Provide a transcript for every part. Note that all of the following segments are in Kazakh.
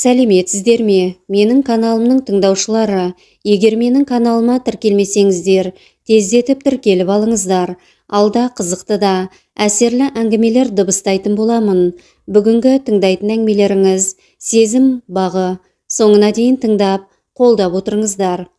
Сәлеметсіздер ме? Менің каналымның тыңдаушылары, егер менің каналыма тіркелмесеңіздер, тездетіп тіркеліп алыңыздар. Алда қызықты да, әсерлі әңгімелер дыбыстайтын боламын. Бүгінгі тыңдайтын әңгімелеріңіз сезім бағы. Соңына дейін тыңдап, қолдап отырыңыздар.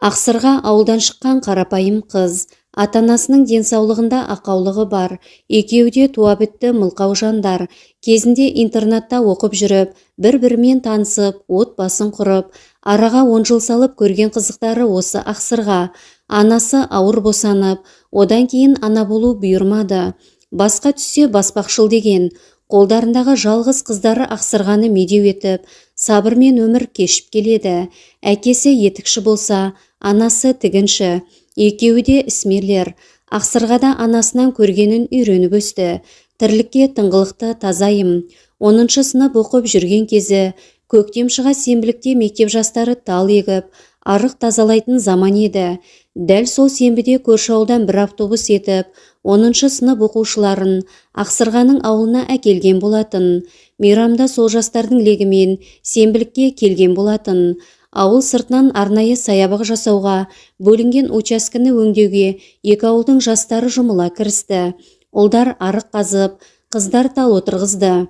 Ақсырға ауылдан шыққан қарапайым қыз, ата-анасының денсаулығында ақаулығы бар, екеуі де туа бітті мылқау жандар. Кезінде интернатта оқып жүріп, бір-бірімен танысып, отбасын құрып, араға 10 жыл салып көрген қызықтары осы Ақсырға. Анасы ауыр босанып, одан кейін ана болу бұйырмады. Басқа түссе баспақшыл деген. Қолдарындағы жалғыз қыздары Ақсырғаны медеу етіп, сабырмен өмір кешіп келеді. Әкесі етікші болса, анасы тігінші. Екеуі де ісмерлер. Ақсырға да анасынан көргенін үйреніп өсті. Тірлікке тыңғылықты тазайым. 10-шы сынып оқып жүрген кезі, көктем шыға сенбілікте мектеп жастары тал егіп, арық тазалайтын заман еді. Дәл сол сенбіде көрші ауылдан бір автобус етіп, 10-шы сынып оқушыларын Ақсырғаның ауылына әкелген болатын. Мейрамда сол жастардың легімен сенбілікке келген болатын. Ауыл сыртынан арнайы саябақ жасауға, бөлінген учаскені өңдеуге екі ауылдың жастары жұмыла кірісті. Ұлдар арық қазып, қыздар тал отырғызды.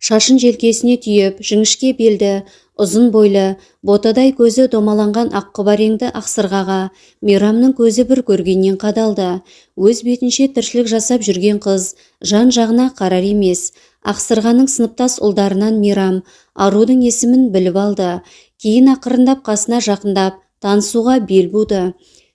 Шашын желкесіне түйіп, жіңішке белді, ұзын бойлы, ботадай көзі домаланған аққұбареңді Ақсырғаға Мейрамның көзі бір көргеннен қадалды. Өз бетінше тіршілік жасап жүрген қыз жан-жағына қарар емес. Ақсырғаның сыныптас ұлдарынан Мейрам арудың есімін біліп алды. Кейін ақырындап қасына жақындап, танысуға бел буды.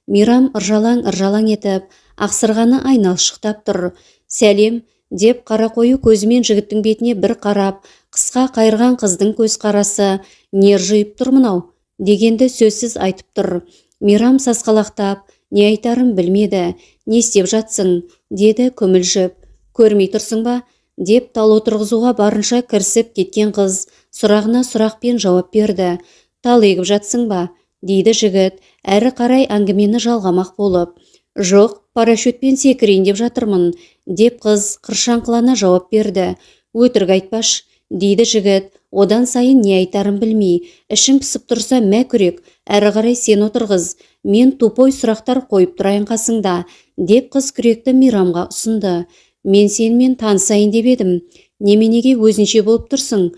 Мейрам ыржалаң етіп, Ақсырғаны айналшықтап тұр. «Сәлем», деп қарақойы көзімен жігіттің бетіне бір қарап, қысқа қайырған қыздың көз қарасы «Нер жиып тұр мынау?» дегенді сөзсіз айтып тұр. Мейрам сасқалақтап, не айтарын білмеді. «Не істеп жатсың?» деді күмілжіп. «Көрмей тұрсың ба?» деп тал отырғызуға барынша кірісіп кеткен қыз сұрағына сұрақпен жауап берді. «Тал егіп жатсың ба?» дейді жігіт, әрі қарай әңгімені жалғамақ болып. «Жоқ, парашютпен секірейін деп жатырмын», деп қыз қыршаңқылана жауап берді. «Өтірік айтпаш», дейді жігіт, одан сайын не айтарын білмей. «Ішің пысып тұрса мә күрек, әрі қарай сен отырғыз, мен тупой сұрақтар қойып тұрайын қасыңда», деп қыз күректі Мейрамға ұсынды. «Мен сенімен танысайын деп едім. Неменеге өзінше болып тұрсың?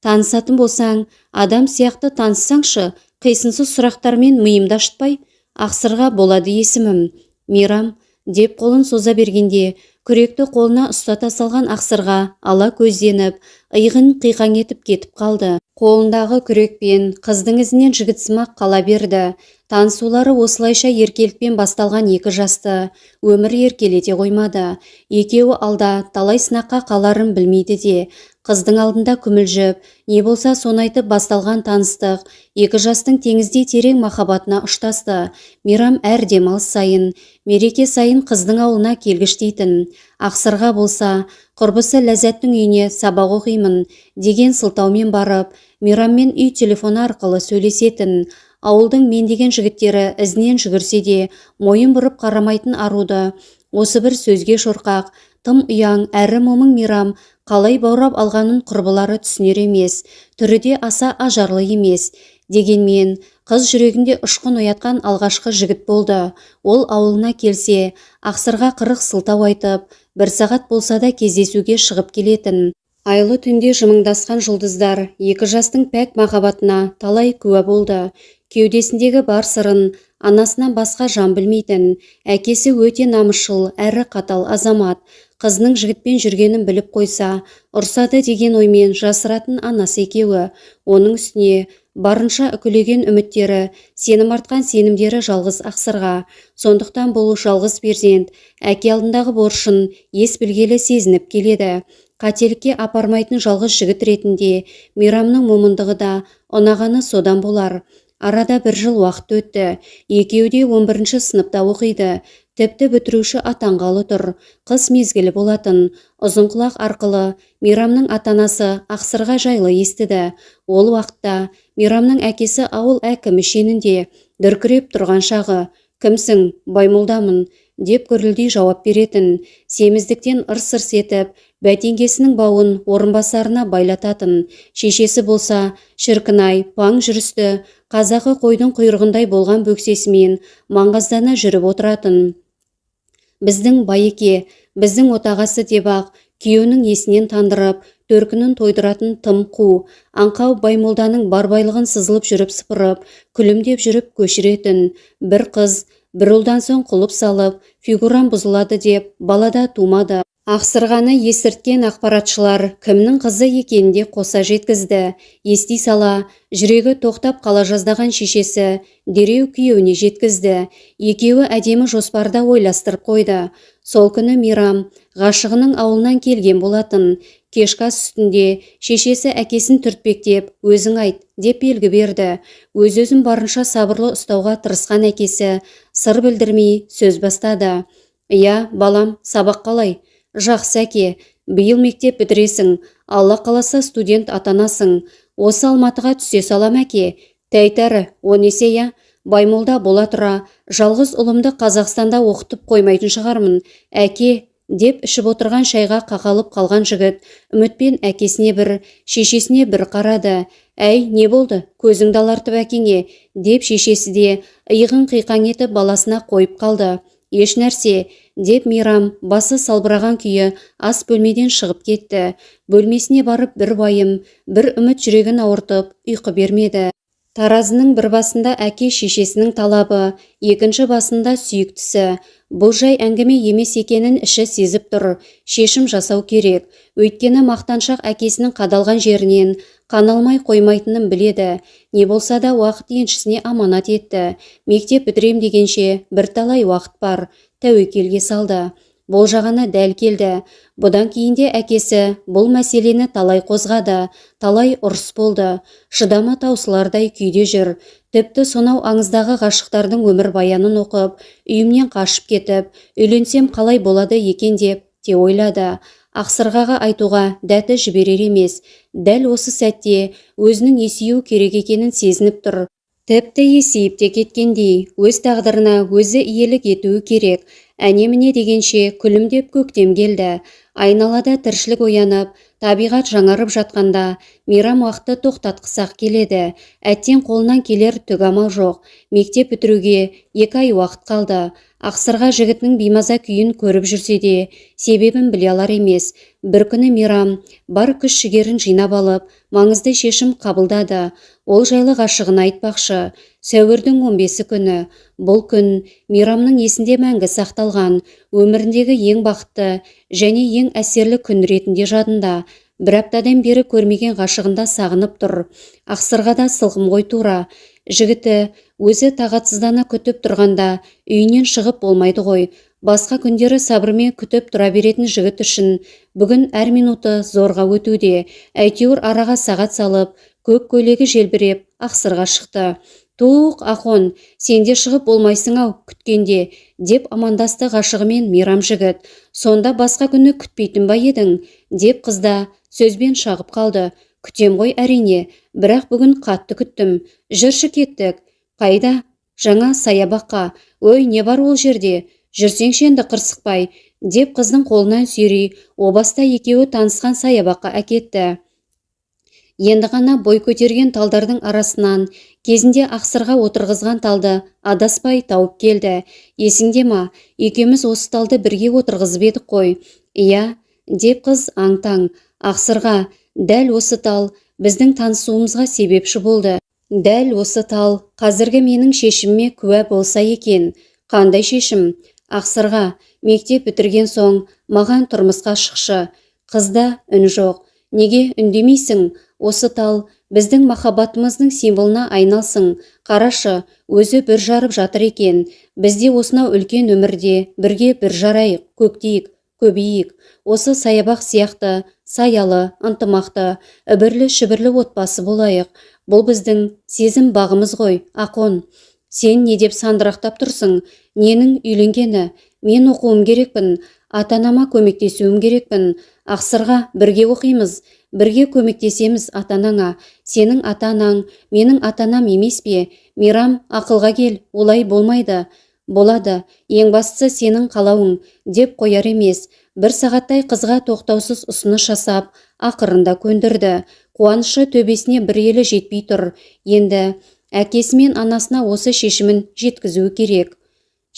Танысатын болсаң, адам сияқты таныссаңшы, қисынсыз сұрақтармен миымды ашытпай». «Ақсырға болады есімім». «Мейрам», деп қолын соза бергенде, күректі қолына ұстата салған Ақсырға ала көзденіп, иығын қиқаң етіп кетіп қалды. Қолындағы күрекпен қыздың ізінен жігітсімақ қала берді. Танысулары осылайша еркелікпен басталған екі жасты өмір еркелете қоймады. Екеуі алда талай сынаққа қаларын білмейді де. Қыздың алдында күмілжіп, не болса соны айтып басталған таныстық екі жастың теңіздей терең махаббатына ұштасты. Мейрам әр демалыс сайын, мереке сайын қыздың ауылына келгіш дейтін. Ақсырға болса, құрбысы Ләззаттың үйіне сабақ оқимын деген сылтаумен барып, Мейраммен үй телефоны арқылы сөйлесетін. Ауылдың мен деген жігіттері ізінен жүгірсе де, мойын бұрып қарамайтын аруды осы бір сөзге шорқақ, тым ұяң әрі момын Мейрам қалай баурап алғанын құрбылары түсінер емес, түрі де аса ажарлы емес. Дегенмен, қыз жүрегінде ұшқын оятқан алғашқы жігіт болды. Ол ауылына келсе, Ақсырға қырық сылтау айтып, бір сағат болса да кездесуге шығып келетін. Айлы түнде жымыңдасқан жұлдыздар екі жастың пәк махаббатына талай куә болды. Кеудесіндегі бар сырын анасынан басқа жан білмейтін. Әкесі өте намысшыл әрі қатал азамат. Қызының жігітпен жүргенін біліп қойса, ұрсады деген оймен жасыратын анасы екеуі. Оның үстіне барынша үкілеген үміттері, сенім артқан сенімдері жалғыз Ақсырға. Сондықтан бұл жалғыз перзент әке алдындағы борышын ес білгелі сезініп келеді. Қателікке апармайтын жалғыз жігіт ретінде Мейрамның момындығы да ұнағаны содан болар. Арада 1 жыл уақыт өтті. Екеуі де 11-ші сыныпта оқиды. Тіпті бітіруші атанғалы тұр. Қыс мезгілі болатын. Ұзынқұлақ арқылы Мейрамның ата-анасы Ақсырға жайлы естіді. Ол уақытта Мейрамның әкесі ауыл әкімі шенінде дүркіреп тұрған шағы. «Кімсің? Баймолдамын», деп гүрілдей жауап беретін. Семіздіктен ырс-ырс етіп, бәтеңкесінің бауын орынбасарына байлататын. Шешесі болса, шіркінай, паң жүрісті, қазақы қойдың құйрығындай болған бөксесімен маңғаздана жүріп отыратын. Біздің Байеке, біздің отағасы деп-ақ, күйеуінің есінен тандырып, төркінін тойдыратын тым қу, аңқау Баймолданың барбайлығын сызылып жүріп сыпырып, күлімдеп жүріп көшіретін. Бір қыз, бір ұлдан соң құлып салып, фигурам бұзылады деп, балада тумады. Ақсырғаны естірткен ақпаратшылар кімнің қызы екенінде қоса жеткізді. Ести сала, жүрегі тоқтап қала жаздаған шешесі дереу күйеуіне жеткізді. Екеуі әдемі жоспарда ойластырып қойды. Сол күні Мейрам ғашығының ауылынан келген болатын. Кешкі ас үстінде шешесі әкесін түртпектеп, өзің айт деп белгі берді. Өз-өзін барынша сабырлы ұстауға тырысқан әкесі сыр білдірмей сөз бастады. «Иә, балам, сабақ қалай?» «Жақсы әке, биыл мектеп бітіресің, Алла қаласа студент атанасың. Осы Алматыға түсе салам әке?» «Тәйтәрі, о несе я? Баймолда бола тұра, жалғыз ұлымды Қазақстанда оқытып қоймайтын шығармын. Әке», деп ішіп отырған шайға қақалып қалған жігіт үмітпен әкесіне бір, шешесіне бір қарады. «Әй, не болды? Көзіңді алартып әкеңе», деп шешесі де иығын қиқаң етіп баласына қойып қалды. «Еш нәрсе», деп Мейрам басы салбыраған күйі ас бөлмеден шығып кетті. Бөлмесіне барып бір байым, бір үміт жүрегін ауыртып, ұйқы бермеді. Таразының бір басында әке шешесінің талабы, екінші басында сүйіктісі. Бұл жай әңгіме емес екенін іші сезіп тұр. Шешім жасау керек. Өйткені мақтаншақ әкесінің қадалған жерінен қаналмай қоймайтынын біледі. Не болса да уақыт еншісіне аманат етті. Мектеп бітірем дегенше бірталай уақыт бар. Тәуекелге салды. Болжағаны дәл келді. Бұдан кейінде әкесі бұл мәселені талай қозғады, талай ұрыс болды. Шыдамы таусылардай күйде жүр. Тіпті сонау аңыздағы ғашықтардың өмір баянын оқып, үйімнен қашып кетіп, үйленсем қалай болады екен деп те ойлады. Ақсырғаға айтуға дәті жіберер емес. Дәл осы сәтте өзінің есею керек екенін сезініп тұр. Тіпті есейіп те кеткендей, өз тағдырына өзі иелік етуі керек. Әне-міне дегенше күлімдеп көктем келді. Айналада тіршілік оянып, табиғат жаңарып жатқанда Мейрам уақытты тоқтатқысақ келеді. Әттең қолынан келер түк амал жоқ. Мектеп бітіруге 2 ай уақыт қалды. Ақсырға жігітінің беймаза күйін көріп жүрсе де, себебін біле алар емес. Бір күні Мейрам бар күш-жігерін жинап алып, маңызды шешім қабылдады. Ол жайлы ғашығына айтпақшы. Сәуірдің 15 күні. Бұл күн Мейрамның есінде мәңгі сақталған, өміріндегі ең бақытты және ең әсерлі күн ретінде жадында. Бір аптадан бері көрмеген ғашығында сағынып тұр. Ақсырғада сылқым ғой тура. Жігіті өзі тағатсыздана күтіп тұрғанда үйінен шығып болмайды ғой. Басқа күндері сабырмен күтіп тұра беретін жігіт үшін бүгін әр минуты зорға өтуде. Әйтеуір араға сағат салып, көк көйлегі желбіреп Ақсырға шықты. «Туқ, Ахон, сенде шығып болмайсың-ау күткенде», деп амандасты ғашығымен Мейрам жігіт. «Сонда басқа күні күтпейтін ба едің?» деп қызда сөзбен шағып қалды. «Күтем ғой әрине, бірақ бүгін қатты күттім. Жүрші кеттік». «Қайда?» «Жаңа саябаққа». «Ой, не бар ол жерде? Жүрсеңші енді қырсықпай», деп қыздың қолынан сүйрей, обаста екеуі танысқан саябаққа әкетті. Енді ғана бой көтерген талдардың арасынан кезінде Ақсырға отырғызған талды адаспай тауып келді. «Есіңде ма? Екеуміз осы талды бірге отырғызып едік қой». «Иә», деп қыз аң-таң. «Ақсырға, дәл осы тал біздің танысуымызға себепші болды. Дәл осы тал қазіргі менің шешіміме куә болса екен». «Қандай шешім?» «Ақсырға, мектеп бітірген соң маған тұрмысқа шықшы». Қызда үн жоқ. «Неге үндемейсің? Осы тал біздің махаббатымыздың символына айналсын. Қарашы, өзі бір жарып жатыр екен. Бізде осынау үлкен өмірде бірге бір жарайық, көктейік, көбейік. Осы саябақ сияқты саялы, ынтымақты, үбірлі-шүбірлі отбасы болайық. Бұл біздің сезім бағымыз ғой, Ақон». «Сен не деп сандырақтап тұрсың? Ненің үйленгені? Мен оқуым керекпін. Ата-анама көмектесуім керекпін. Ақсырға, бірге оқимыз, бірге көмектесеміз ата-анаңа. Сенің ата-анаң менің ата-анам емес пе? Мейрам, ақылға кел, олай болмайды». «Болады, ең бастысы сенің қалауың», деп қояр емес. бір сағаттай қызға тоқтаусыз ұсыныс жасап, ақырында көндірді. Қуанышы төбесіне бір елі жетпей тұр. Енді әкесі мен анасына осы шешімін жеткізуі керек.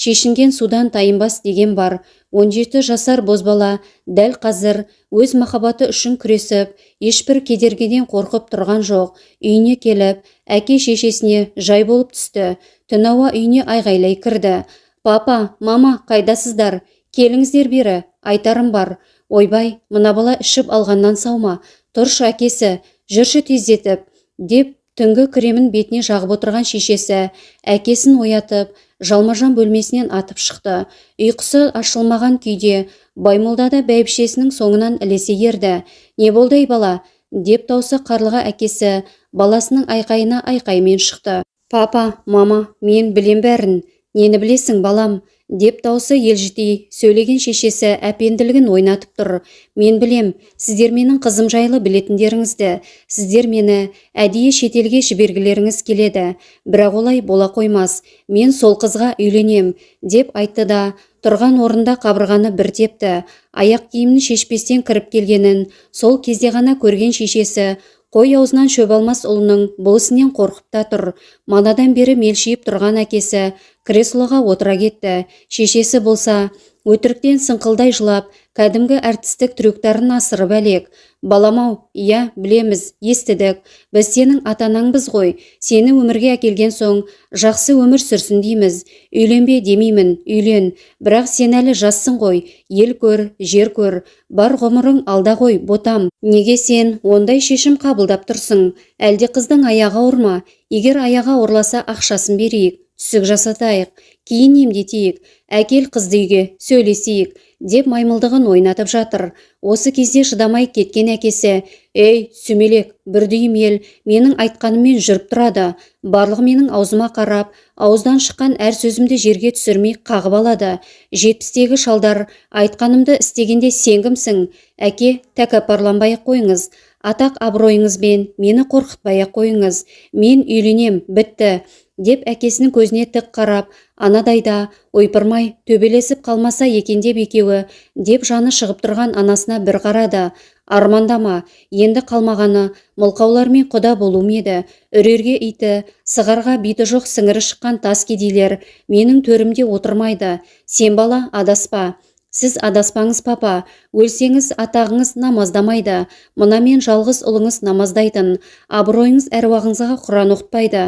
Шешінген судан тайынбас деген бар. 17 жасар бозбала дәл қазір өз махаббаты үшін күресіп, ешбір кедергеден қорқып тұрған жоқ. Үйіне келіп, әке шешесіне жай болып түсті. Түн ауа үйіне айғайлай кірді. Папа, мама, қайдасыздар? Келіңіздер бері, айтарым бар. Ойбай, мына бала ішіп алғаннан саума. Тұршы әкесі, жүрші тездетіп, деп түнгі кремін бетіне жағып отырған шешесі әкесін оятып, жалмажан бөлмесінен атып шықты. Ұйқысы ашылмаған күйде Баймолда да бәйбішесінің соңынан ілесе ерді. Не болды ей бала? Деп даусы қарлыға әкесі баласының айқайына айқаймен шықты. Папа, мама, мен білем бәрін. Нені білесің балам? Деп даусы елжітей сөйлеген шешесі әпенділігін ойнатып тұр. Мен білем, сіздер менің қызым жайлы білетіндеріңізді. Сіздер мені әдейі шетелге жібергілеріңіз келеді. Бірақ олай бола қоймас. Мен сол қызға үйленем, деп айтты да, тұрған орында қабырғаны бір тепті. Аяқ киімін шешпестен кіріп келгенін сол кезде ғана көрген шешесі қой аузынан шөп алмас ұлының бұл ісінен қорқып та тұр. Манадан бері мелшиіп тұрған әкесі креслоға отыра кетті. Шешесі болса өтіріктен сыңқылдай жылап, кәдімгі әртістік трюктарын асырып әлек. Баламау, иә, білеміз, естідік. Біз сенің атанаңбыз ғой. Сені өмірге әкелген соң жақсы өмір сүрсін дейміз. Үйленбе демеймін, үйлен. Бірақ сен әлі жассың ғой. Ел көр, жер көр. Бар ғұмырың алда ғой, ботам. Неге сен ондай шешім қабылдап тұрсың? Әлде қыздың аяғы ауыр ма? Егер аяға ауырласа ақшасын берейік, түсік жасатайық, кейін емдетейік, әкел қызды үйге, сөйлесейік, деп маймылдығын ойнатып жатыр. Осы кезде шыдамай кеткен әкесі, ей, сүмелек, бір дүйім ел менің айтқаныммен жүріп тұрады. Барлығы менің аузыма қарап, ауыздан шыққан әр сөзімді жерге түсірмей қағып алады. 70-тегі шалдар айтқанымды істегенде сен кімсің? Әке, тәкаппарланбай-ақ қойыңыз. Атақ абыройыңызбен мені қорқытпай-ақ қойыңыз. Мен үйленем, бітті. Деп әкесінің көзіне тік қарап, анадайда ойпырмай төбелесіп қалмаса екен деп екеуі, деп жаны шығып тұрған анасына бір қарады. Армандама, енді қалмағаны мылқаулармен құда болуым еді. Үрерге иті, сығарға биті жоқ сіңірі шыққан тас кедейлер менің төрімде отырмайды. Сен бала адаспа. Сіз адаспаңыз папа, өлсеңіз атағыңыз намаздамайды. Мына мен жалғыз ұлыңыз намаздайтын. Абыройыңыз әруағыңызға Құран оқытпайды.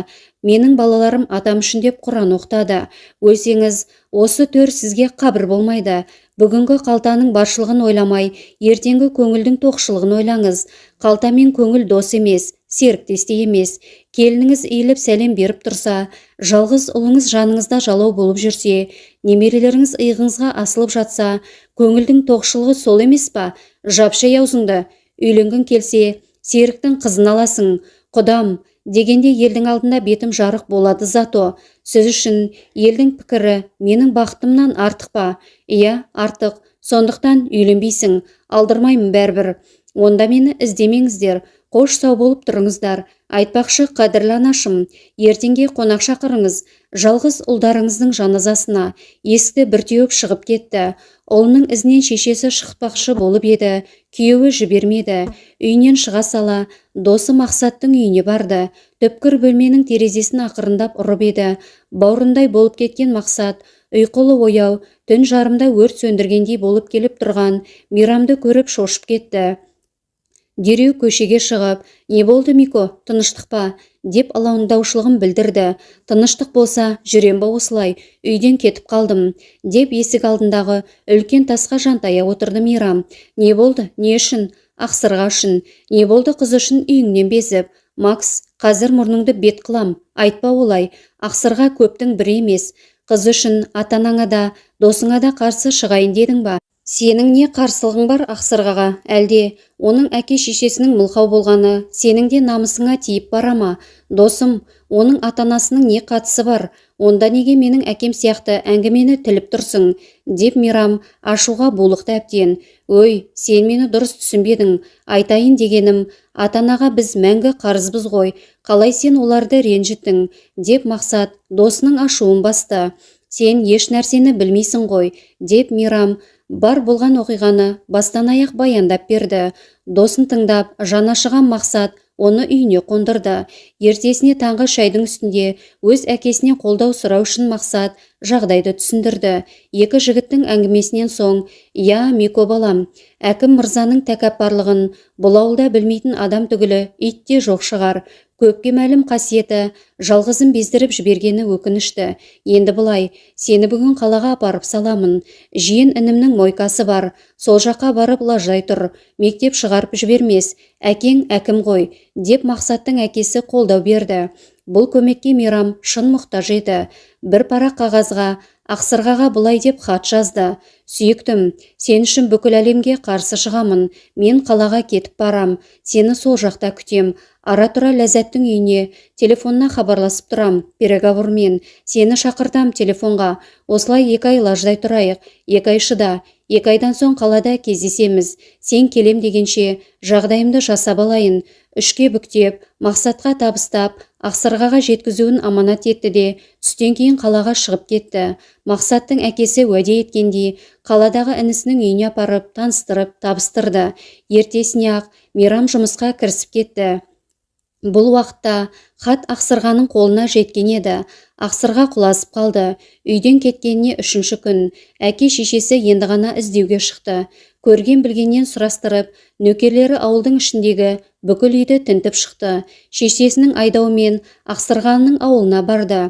Менің балаларым атам үшін деп Құран оқытады. Өлсеңіз осы төр сізге қабір болмайды. Бүгінгі қалтаның баршылығын ойламай, ертеңгі көңілдің тоқшылығын ойлаңыз. Қалта мен көңіл дос емес, серіктес те емес. Келініңіз иіліп сәлем беріп тұрса, жалғыз ұлыңыз жаныңызда жалау болып жүрсе, немерелеріңіз иығыңызға асылып жатса, көңілдің тоқшылығы сол емес па? Жапшай аузыңды. Үйленгің келсе, серіктің қызын аласың. Құдам дегенде елдің алдында бетім жарық болады зато. Сіз үшін елдің пікірі менің бақытымнан артық па? Иә, артық. Сондықтан үйленбейсің. Алдырмаймын бәрібір. Онда мені іздемеңіздер. Қош сау болып тұрыңыздар. Айтпақшы қадірлі анашым, ертеңге қонақ шақырыңыз. Жалғыз ұлдарыңыздың жаназасына. Есікті бір теуіп шығып кетті. Ұлының ізінен шешесі шықпақшы болып еді. Күйеуі жібермеді. Үйінен шыға сала, досы Мақсаттың үйіне барды. Түпкір бөлменің терезесін ақырындап ұрып еді. Бауырындай болып кеткен Мақсат, ұйқылы ояу, түн жарымда өрт сөндіргендей болып келіп тұрған Мейрамды көріп шошып кетті. Дереу көшеге шығып, не болды Мико, тыныштық па? Деп алаңдаушылығын білдірді. Тыныштық болса, жүрем ба осылай, үйден кетіп қалдым. Деп есік алдындағы үлкен тасқа жантая отырды Мейрам. Не болды, не үшін? Ақсырға үшін. Не болды қыз үшін үйіңнен безіп? Макс, қазір мұрныңды бет қылам. Айтпа олай, Ақсырға көптің бірі емес. Қыз үшін атанаңа да, досыңа да қарсы шығайын дедің ба? Сенің не қарсылығың бар Ақсырғаға? Әлде оның әке шешесінің мылқау болғаны сенің де намысыңа тиіп бара ма? Досым, оның атанасының не қатысы бар? Онда неге менің әкем сияқты әңгімені тіліп тұрсың? Деп Мейрам ашуға булықты әбден. Өй, сен мені дұрыс түсінбедің. Айтайын дегенім, атанаға біз мәңгі қарызбыз ғой. Қалай сен оларды ренжіттің? Деп Мақсат досының ашуын басты. Сен еш нәрсені білмейсің ғой, деп Мейрам Бар болған оқиғаны бастан аяқ баяндап берді. Досын тыңдап, жаны ашыған Мақсат оны үйіне қондырды. Ертесіне таңғы шайдың үстінде өз әкесінен қолдау сұрау үшін Мақсат жағдайды түсіндірді. Екі жігіттің әңгімесінен соң, «Я, Мико балам, әкім мырзаның тәкаппарлығын бұл ауылда білмейтін адам түгілі ит те жоқ шығар. Көпке мәлім қасиеті, жалғызын бездіріп жібергені өкінішті. Енді бұлай, сені бүгін қалаға апарып саламын. Жиен інімнің мойкасы бар, сол жаққа барып лаждай тұр. Мектеп шығарып жібермес, әкең әкім ғой», деп Мақсаттың әкесі қолдау берді. Бұл көмекке Мейрам шын мұқтаж еді. Бір парақ қағазға Ақсырғаға бұлай деп хат жазды. «Сүйіктім, сен үшін бүкіл әлемге қарсы шығамын. Мен қалаға кетіп барам. Сені сол жақта күтем. Ара-тұра Ләззаттың үйіне телефонына хабарласып тұрам. Переговормен. Сені шақыртам телефонға. Осылай 2 ай лаждай тұрайық. 2 ай шыда. 2 айдан соң қалада кездесеміз. Сен келем дегенше жағдайымды жасап алайын». Үшке бүктеп, Мақсатқа табыстап, Ақсырғаға жеткізуін аманат етті де, түстен кейін қалаға шығып кетті. Мақсаттың әкесі уәде еткендей, қаладағы інісінің үйіне апарып, таныстырып, табыстырды. Ертесіне ақ Мейрам жұмысқа кірісіп кетті. Бұл уақытта хат Ақсырғаның қолына жеткен еді. Ақсырға құласып қалды. Үйден кеткеніне 3-ші күн. Әке шешесі енді ғана іздеуге шықты. Көрген білгеннен сұрастырып, нөкерлері ауылдың ішіндегі бүкіл үйді тінтіп шықты. Шешесінің айдауымен Ақсырғаның ауылына барды.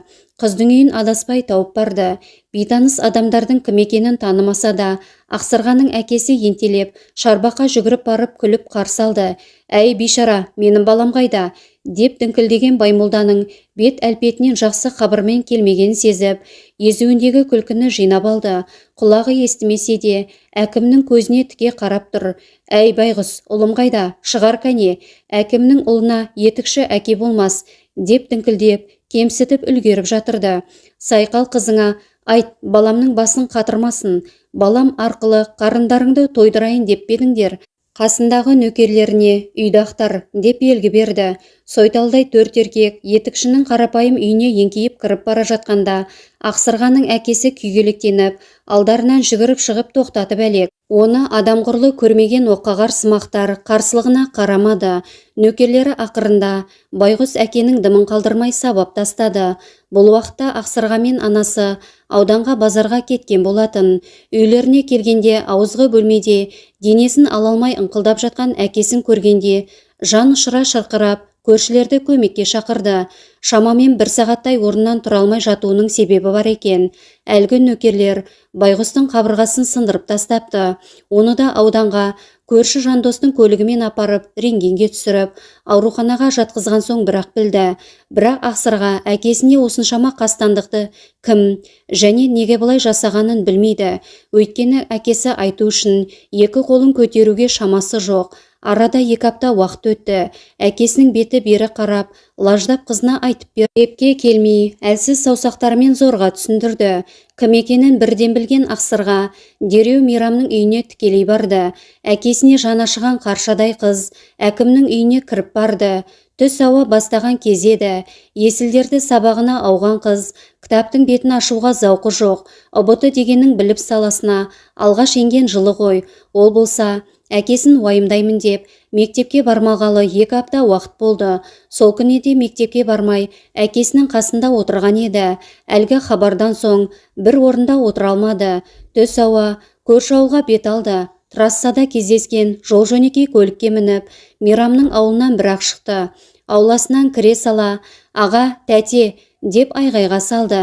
Қыздың үйін адаспай тауып барды. Бейтаныс адамдардың кім екенін танымаса да, Ақсырғаның әкесі ентелеп, шарбаққа жүгіріп барып күліп қарсы алды. «Әй бейшара, менің балам қайда?» деп діңкілдеген Баймолданың бет әлпетінен жақсы хабармен келмеген сезіп, езуіндегі күлкіні жинап алды. Құлағы естімесе де, әкімнің көзіне тіке қарап тұр. «Әй байғұс, ұлым қайда? Шығар кәне, әкімнің ұлына етікші әке болмас», деп діңкілдеп, кемсітіп үлгеріп жатырды. «Сайқал қызыңа айт, баламның басын қатырмасын. Балам арқылы қарындарыңды тойдырайын деп бедіңдер. Қасындағы нөкерлеріне үйді ақтар» деп белгі берді. Сойталдай 4 еркек етікшінің қарапайым үйіне еңкейіп кіріп бара жатқанда, Ақсырғаның әкесі күйгелектеніп, алдарынан жүгіріп шығып тоқтатып әлек. Оны адамғұрлы көрмеген оққағар сымақтар қарсылығына қарамады. Нөкерлері ақырында байғұс әкенің дымын қалдырмай сабап тастады. Бұл уақытта Ақсырға мен анасы ауданға базарға кеткен болатын. Үйлеріне келгенде ауызғы бөлмеде денесін ала алмай ыңқылдап жатқан әкесін көргенде жан ұшыра шырқырап, көршілерді көмекке шақырды. Шамамен 1 сағаттай орнынан тұра алмай жатуының себебі бар екен. Әлгі нөкерлер байғұстың қабырғасын сындырып тастапты. Оны да ауданға көрші жандостың көлігімен апарып, рентгенге түсіріп, ауруханаға жатқызған соң бірақ білді. Бірақ Ақсырға әкесіне осыншама қастандықты кім және неге бұлай жасағанын білмейді. Өйткені әкесі айту үшін 2 қолын көтеруге шамасы жоқ. Арада 2 апта уақыт өтті. Әкесінің беті бері қарап, лаждап қызына айтып бер. Епке келмей, әлсіз саусақтарымен зорға түсіндірді. Кім екенін бірден білген Ақсырға дереу Мейрамның үйіне тікелей барды. Әкесіне жанашыған қаршадай қыз әкімнің үйіне кіріп барды. Түс ауа бастаған кез еді. Есілдерді сабағына ауған қыз кітаптың бетін ашуға зауқы жоқ. ұбт дегеннің біліп саласына алғаш енген жылы ғой. Ол болса әкесін уайымдаймын деп мектепке бармағалы 2 апта уақыт болды. Сол күні де мектепке бармай әкесінің қасында отырған еді. Әлгі хабардан соң бір орында отыра алмады. Түс ауа көрші ауылға бет алды. Трассада кездескен жол-жөнекей көлікке мініп, Мейрамның ауылынан бір-ақ шықты. Ауласынан кіре сала, «Аға, тәте» деп айғайға салды.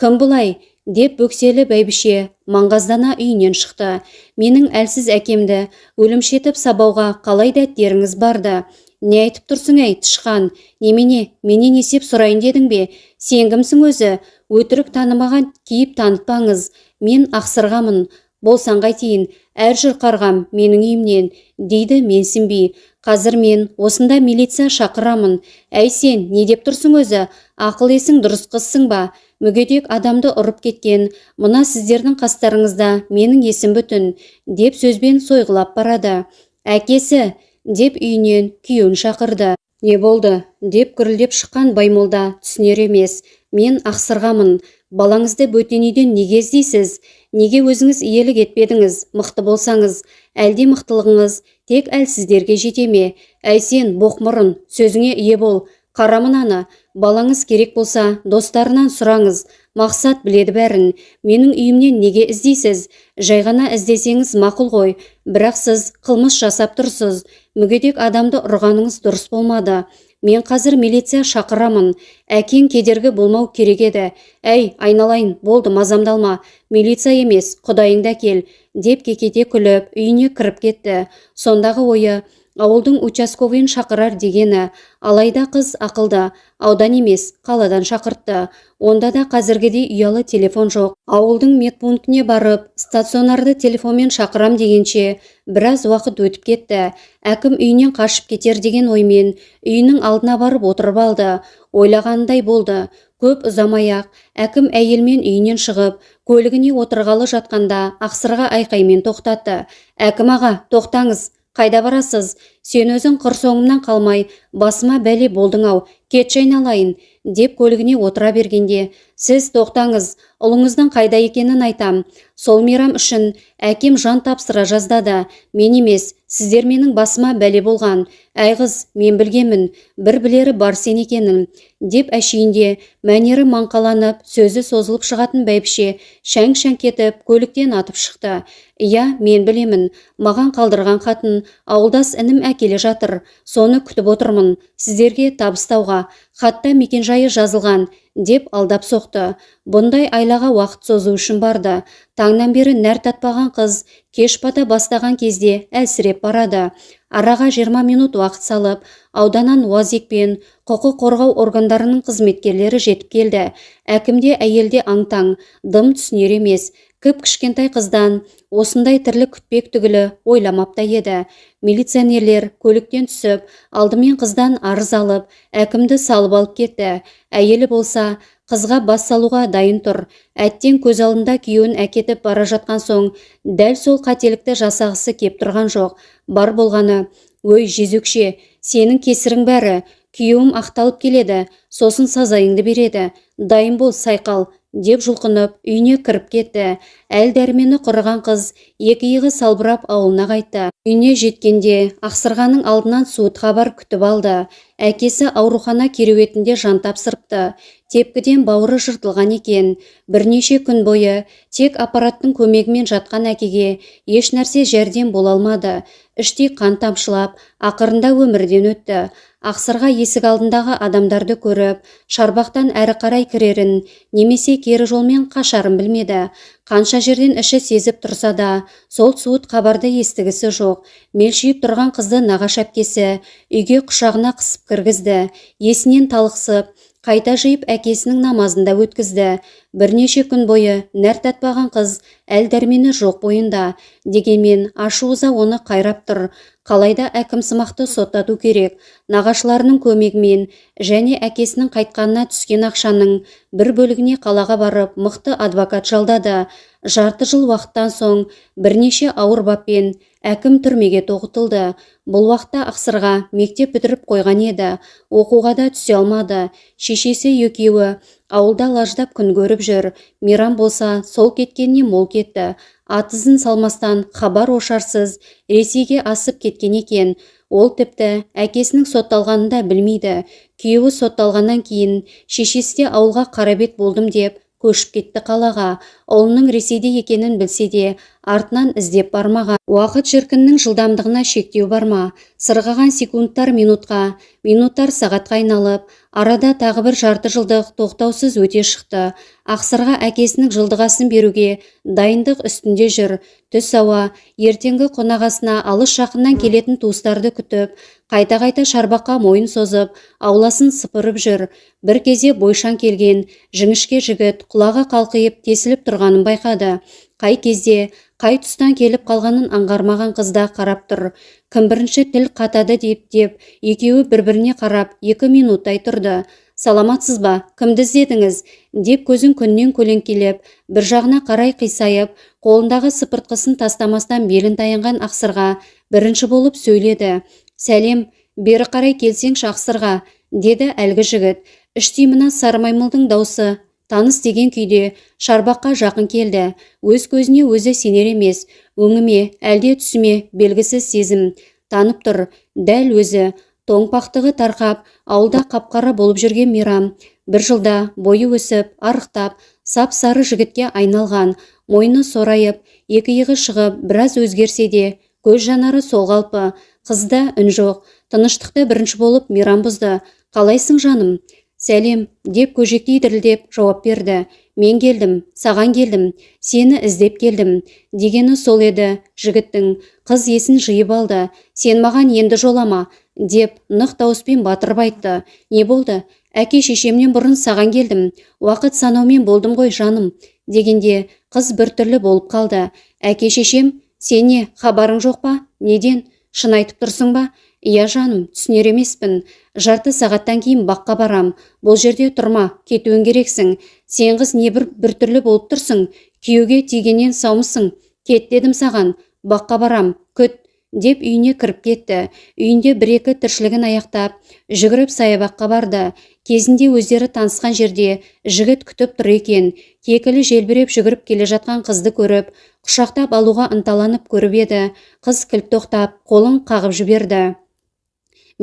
«Кім бұлай?» деп бөкселі бәйбіше маңғаздана үйінен шықты. «Менің әлсіз әкемді өлімшетіп сабауға қалай дәттеріңіз барды?» «Не айтып тұрсың әй, тышқан? Немене, менен есеп сұрайын дедің бе? Сен кімсің өзі? Өтірік танымаған кейіп танытпаңыз. Мен Ақсырғамын. Болсан қайтейін, әр жүр қарғам менің үйімнен», дейді менсінбей. «Қазір мен осында милиция шақырамын». «Әй сен, не деп тұрсың өзі? Ақыл есің дұрыс қызсың ба? Мүгедек адамды ұрып кеткен, мына сіздердің қастарыңызда менің есім бүтін», деп сөзбен сойғылап барады. «Әкесі» деп үйінен күйеуін шақырды. «Не болды?» деп гүрілдеп шыққан Баймолда түсінер емес. «Мен Ақсырғамын. балаңызды бөтен үйден неге іздейсіз? Неге өзіңіз иелік етпедіңіз? Мықты болсаңыз, әлде мықтылығыңыз тек әлсіздерге жете ме? Әй сен, боқмұрын, сөзіңе ие бол. Қара мынаны, балаңыз керек болса, достарынан сұраңыз. Мақсат біледі бәрін. Менің үйімнен неге іздейсіз? Жай ғана іздесеңіз мақұл ғой, бірақ сіз қылмыс жасап тұрсыз. Мүгедек адамды ұрғаныңыз дұрыс болмады. Мен қазір милиция шақырамын. Әкең кедергі болмау керек еді. Әй, айналайын, болды, мазамдалма. Милиция емес, құдайыңды әкел, деп кекете күліп, үйіне кіріп кетті. Сондағы ойы, ауылдың участковыйын шақырар дегені. Алайда қыз ақылды, аудан емес, қаладан шақыртты. Онда да қазіргідей ұялы телефон жоқ. Ауылдың медпунктіне барып, стационарды телефонмен шақырам дегенше біраз уақыт өтіп кетті. Әкім үйінен қашып кетер деген оймен үйінің алдына барып отырып алды. Ойлағандай болды. Көп ұзамай-ақ әкім әйелмен үйінен шығып, көлігіне отырғалы жатқанда ақсырға айқаймен тоқтатты. Әкім аға, тоқтаңыз. Қайда барасыз? Сен өзің қыр соңымнан қалмай, басыма бәле болдың-ау, кетші айналайын, деп көлігіне отыра бергенде, сіз тоқтаңыз, ұлыңыздың қайда екенін айтам. Сол мейрам үшін әкем жан тапсыра жаздады. Мен емес, сіздер менің басыма бәле болған. Әй қыз, мен білгемін, бір білері бар сен екенін, деп әшейінде мәнері маңқаланып, сөзі созылып шығатын бәйбіше шәң-шәң кетіп, көліктен атып шықты. Иә, мен білемін, маған қалдырған хатын ауылдас інім әкеле жатыр. Соны күтіп отырмын, сіздерге табыстауға. Хатта мекенжайы жазылған, деп алдап соқты. Бұндай айлаға уақыт созу үшін барды. Таңнан бері нәр татпаған қыз кеш бата бастаған кезде әлсіреп барады. Араға 20 минут уақыт салып, ауданнан уазекпен құқық қорғау органдарының қызметкерлері жетіп келді. Әкімде әйелде аңтаң, дым түсінер емес. Кіп-кішкентай қыздан осындай тірлік күтпек түгілі ойламапта еді. Милиционерлер көліктен түсіп, алдымен қыздан арыз алып, әкімді салып алып кетті. Әйелі болса, қызға бас салуға дайын тұр. Әттен көз алдында күйеуін әкетіп бара жатқан соң, дәл сол қателікті жасағысы кеп тұрған жоқ. Бар болғаны, өй жезөкше, сенің кесірің бәрі, күйеуім ақталып келеді, сосын сазайыңды береді. Дайын бол, сайқал, деп жұлқынып үйіне кіріп кетті. Әл дәрмені құрыған қыз екі иығы салбырап ауылына қайтты. Үйіне жеткенде Ақсырғаның алдынан суыт хабар күтіп алды. Әкесі аурухана кереуетінде жан тапсырыпты. Тепкіден бауыры жыртылған екен. Бірнеше күн бойы тек аппараттың көмегімен жатқан әкеге еш нәрсе жәрдем бола алмады. Іштей қан тамшылап, ақырында өмірден өтті. Ақсырға есік алдындағы адамдарды көріп, шарбақтан әрі қарай кірерін, немесе кері жолмен қашарын білмеді. Қанша жерден іші сезіп тұрса да, сол суыт хабарды естігісі жоқ. Мелшиіп тұрған қызды нағаш әпкесі үйге құшағына қысып кіргізді. Есінен талықсып, қайта жиып әкесінің намазында өткізді. Бірнеше күн бойы нәр татпаған қыз әл дәрмені жоқ бойында. Дегенмен ашу-ыза оны қайрап тұр. Қалайда әкімсымақты соттату керек. Нағашыларының көмегімен және әкесінің қайтқанына түскен ақшаның бір бөлігіне қалаға барып мықты адвокат жалдады. Жарты жыл уақыттан соң бірнеше ауыр баппен әкім түрмеге тоғытылды. Бұл уақытта Ақсырға мектеп бітіріп қойған еді. Оқуға да түсе алмады. Шешесі екеуі ауылда лаждап күн көріп жүр. Мейрам болса сол кеткеніне мол кетті. Атызын салмастан хабар ошарсыз Ресейге асып кеткен екен. Ол тіпті әкесінің сотталғанын да білмейді. Күйеуі сотталғаннан кейін шешесі де ауылға қарабет болдым деп көшіп кетті қалаға. Ұлының Ресейде екенін білсе де артынан іздеп бармаған. Уақыт шіркіннің жылдамдығына шектеу барма. Сырғаған секундтар минутқа, минуттар сағатқа айналып, арада тағы бір жарты жылдық тоқтаусыз өте шықты. Ақсырға әкесінің жылдығасын беруге дайындық үстінде жүр. Түс ауа, ертеңгі қонағасына алыс жақыннан келетін туыстарды күтіп, қайта-қайта шарбаққа мойын созып, ауласын сыпырып жүр. Бір кезде бойшаң келген жіңішке жігіт құлағы қалқиып тесіліп тұрғанын байқады. Қай кезде, қай тұстан келіп қалғанын аңғармаған қызда қарап тұр. Кім бірінші тіл қатады деп, екеуі бір-біріне қарап 2 минуттай тұрды. Саламатсыз ба, кімді іздедіңіз? Деп көзін күннен көлеңкелеп, бір жағына қарай қисайып, қолындағы сыпыртқысын тастамастан белін таянған Ақсырға бірінші болып сөйледі. Сәлем, бері қарай келсеңші Ақсырға, деді әлгі жігіт. Іштей мына сары маймылдың даусы таныс деген күйде шарбаққа жақын келді. Өз көзіне өзі сенер емес, өңіме, әлде түсіме белгісіз сезім танып тұр. Дәл өзі тоңпақтығы тарқап, ауылда қапқара болып жүрген Мейрам бір жылда бойы өсіп, арықтап, сап-сары жігітке айналған, мойны сорайып, екі иығы шығып, біраз өзгерсе де, көз жанары сол қалпы. Қызда үн жоқ. Тыныштықты бірінші болып Мейрам бұзды. «Қалайсың жаным?» «Сәлем» деп көжектей дірілдеп жауап берді. «Мен келдім, саған келдім, сені іздеп келдім» дегені сол еді жігіттің. Қыз есін жиып алды. «Сен маған енді жолама» деп нық дауыспен батырып айтты. «Не болды?» «Әке-шешемнен бұрын саған келдім. Уақыт санаумен болдым ғой жаным» дегенде қыз біртүрлі болып қалды. «Әке-шешем? Сене хабарың жоқ па? Неден? Шын айтып тұрсың ба?» «Иә жаным, түсінер емеспін. Жарты сағаттан кейін баққа барам. Бұл жерде тұрма, кетуің керексің. Сен қыз не біртүрлі болып тұрсың? Күйеуге тигеннен саумысың? Кет дедім саған. Баққа барам, күт» деп үйіне кіріп кетті. Үйінде бір-екі тіршілігін аяқтап, жүгіріп саябаққа барды. Кезінде өздері танысқан жерде жігіт күтіп тұр екен. Кекілі желбіреп жүгіріп келе жатқан қызды көріп, құшақтап алуға ынталанып көріп еді. Қыз кілт тоқтап, қолын қағып жіберді.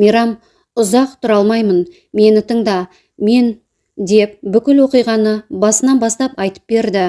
«Мейрам, ұзақ тұра алмаймын, мені тыңда, мен» деп бүкіл оқиғаны басынан бастап айтып берді.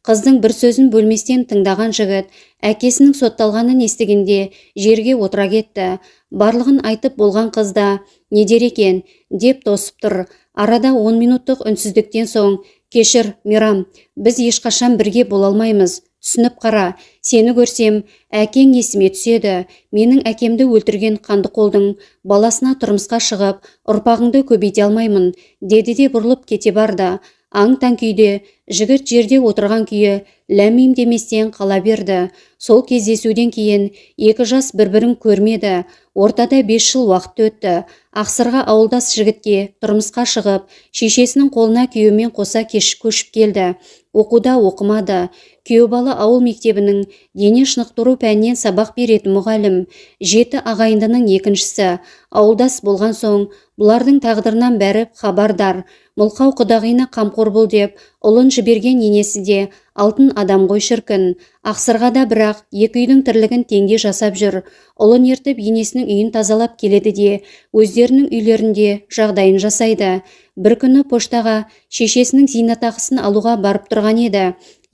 Қыздың бір сөзін бөлместен тыңдаған жігіт әкесінің сотталғанын естігенде жерге отыра кетті. Барлығын айтып болған қызда «Не дер екен?» деп тосып тұр. Арада 10 минуттық үнсіздіктен соң «Кешір, Мейрам, біз ешқашан бірге бола алмаймыз. Түсініп қара, сені көрсем, әкең есіме түседі. Менің әкемді өлтірген Қандықолдың баласына тұрмысқа шығып, ұрпағыңды көбейте алмаймын» деді де бұрылып кете барды. Аң-таң күйде жігіт жерде отырған күйі ләмим деместен қала берді. Сол кездесуден кейін екі жас бір-бірін көрмеді. Ортада 5 жыл уақыт өтті. Ақсырға ауылдас жігітке тұрмысқа шығып, шешесінің қолына күйеумен қоса көшіп келді. Оқуда оқымады. Күйеу бала ауыл мектебінің дене шынықтыру пәнінен сабақ беретін мұғалім. 7 ағайындының екіншісі. Ауылдас болған соң бұлардың тағдырынан бәрі хабардар. Мылқау құдағиына қамқор бол деп ұлын жіберген енесі де алтын адам ғой шіркін. Ақсырғада бірақ екі үйдің тірлігін теңде жасап жүр. Ұлын ертіп енесінің үйін тазалап келеді де өздерінің үйлерінде жағдайын жасайды. Бір күні поштаға шешесінің зейнетақысын алуға барып тұрған еді.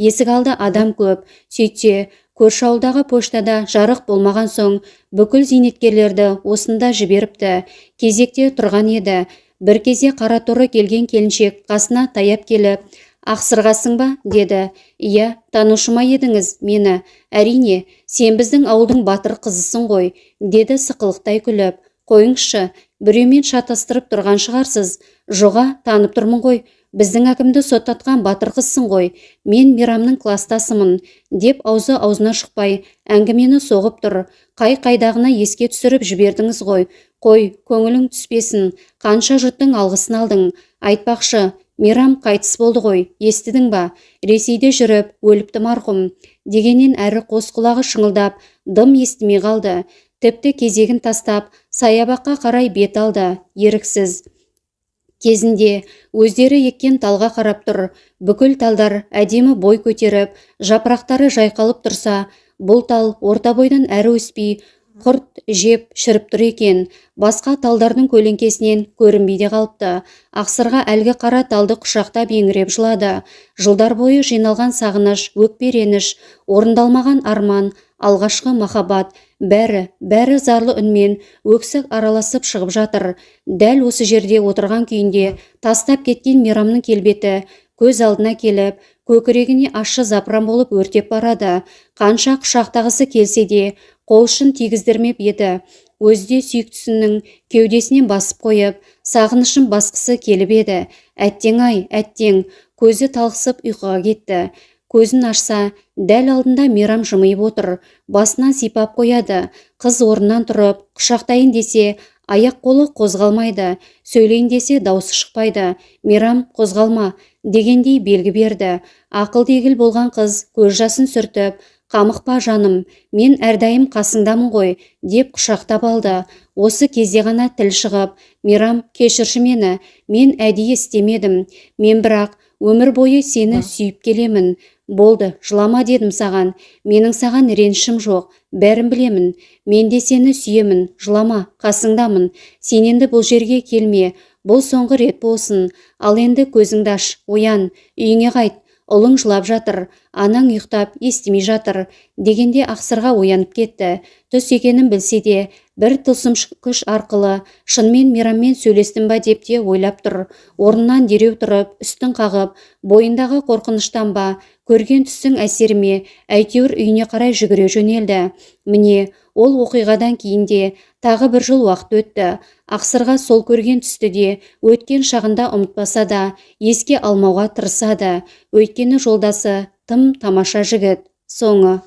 Есік алды адам көп. Сөйтсе, көрші ауылдағы поштада жарық болмаған соң бүкіл зейнеткерлерді осында жіберіпті. Кезекте тұрған еді. Бір кезде қара торы келген келіншек қасына таяп келіп, «Ақсырғасың ба?» деді. «Иә, танушы ма едіңіз мені?» «Әрине, сен біздің ауылдың батыр қызысың ғой» деді сықылықтай күліп. «Қойыңызшы, біреумен шатастырып тұрған шығарсыз?» «Жоға, танып тұрмын ғой. Біздің әкімді соттатқан батыр қызсың ғой. Мен Мейрамның кластасымын» деп аузы аузына шықпай әңгімені соғып тұр. Қай-қайдағына еске түсіріп жібердіңіз ғой. «Қой, көңілің түспесін. Қанша жұрттың алғысын алдың. Айтпақшы, Мейрам қайтыс болды ғой, естідің ба? Ресейде жүріп, өліпті марқұм» дегеннен әрі қос құлағы шыңылдап, дым естімей қалды. Тіпті кезегін тастап, саябаққа қарай бет алды, еріксіз. Кезінде өздері еккен талға қарап тұр. Бүкіл талдар әдемі бой көтеріп, жапырақтары жайқалып тұрса, бұл тал орта бойдан әрі өспей, құрт жеп шіріп тұр екен. Басқа талдардың көлеңкесінен көрінбей де қалыпты. Ақсырға әлгі қара талды құшақтап еңіреп жылады. Жылдар бойы жиналған сағыныш, өкпе реніш, орындалмаған арман, алғашқы махаббат, бәрі зарлы үнмен өксік араласып шығып жатыр. Дәл осы жерде отырған күйінде тастап кеткен Мейрамның келбеті көз алдына келіп, көкірегіне ащы запыран болып өртеп барады. Қанша құшақтағысы келсе де, қол ұшын тигіздірмеп еді. Өзде сүйіктісінің кеудесінен басып қойып, сағынышын басқысы келіп еді. Әттең-ай, әттең, көзі талықсып ұйқыға кетті. Көзін ашса, дәл алдында Мейрам жымиып отыр. Басынан сипап қояды. Қыз орнынан тұрып, құшақтайын десе, аяқ-қолы қозғалмайды. Сөйлейін десе, даусы шықпайды. «Мейрам, қозғалма» дегендей белгі берді. Ақыл-дегіл болған қыз көз жасын сүртіп, «Қамықпа жаным, мен әрдайым қасыңдамын ғой» деп құшақтап алды. Осы кезде ғана тіл шығып, «Мейрам, кешірші мені, мен әдейі істемедім. Мен бірақ өмір бойы сені сүйіп келемін. Болды, жылама дедім саған. Менің саған ренішім жоқ, бәрін білемін. Мен де сені сүйемін, жылама, қасыңдамын. Сен енді бұл жерге келме, бұл соңғы рет болсын. Ал енді көзіңді аш, оян, үйіңе қайт. Ұлың жылап жатыр, анаң ұйықтап, естімей жатыр, дегенде Ақсырға оянып кетті. Түс екенін білсе де, бір тылсым күш арқылы шынымен Мейраммен сөйлестім ба деп те ойлап тұр. Орнынан дереу тұрып, үстін қағып, бойындағы қорқыныштан ба, көрген түстің әсері ме, әйтеуір үйіне қарай жүгіре жөнелді. Міне, ол оқиғадан кейін де тағы бір жыл уақыт өтті. Ақсырға сол көрген түсті де өткен шағында ұмытпаса да еске алмауға тырысады. Өйткені жолдасы тым тамаша жігіт. Соңы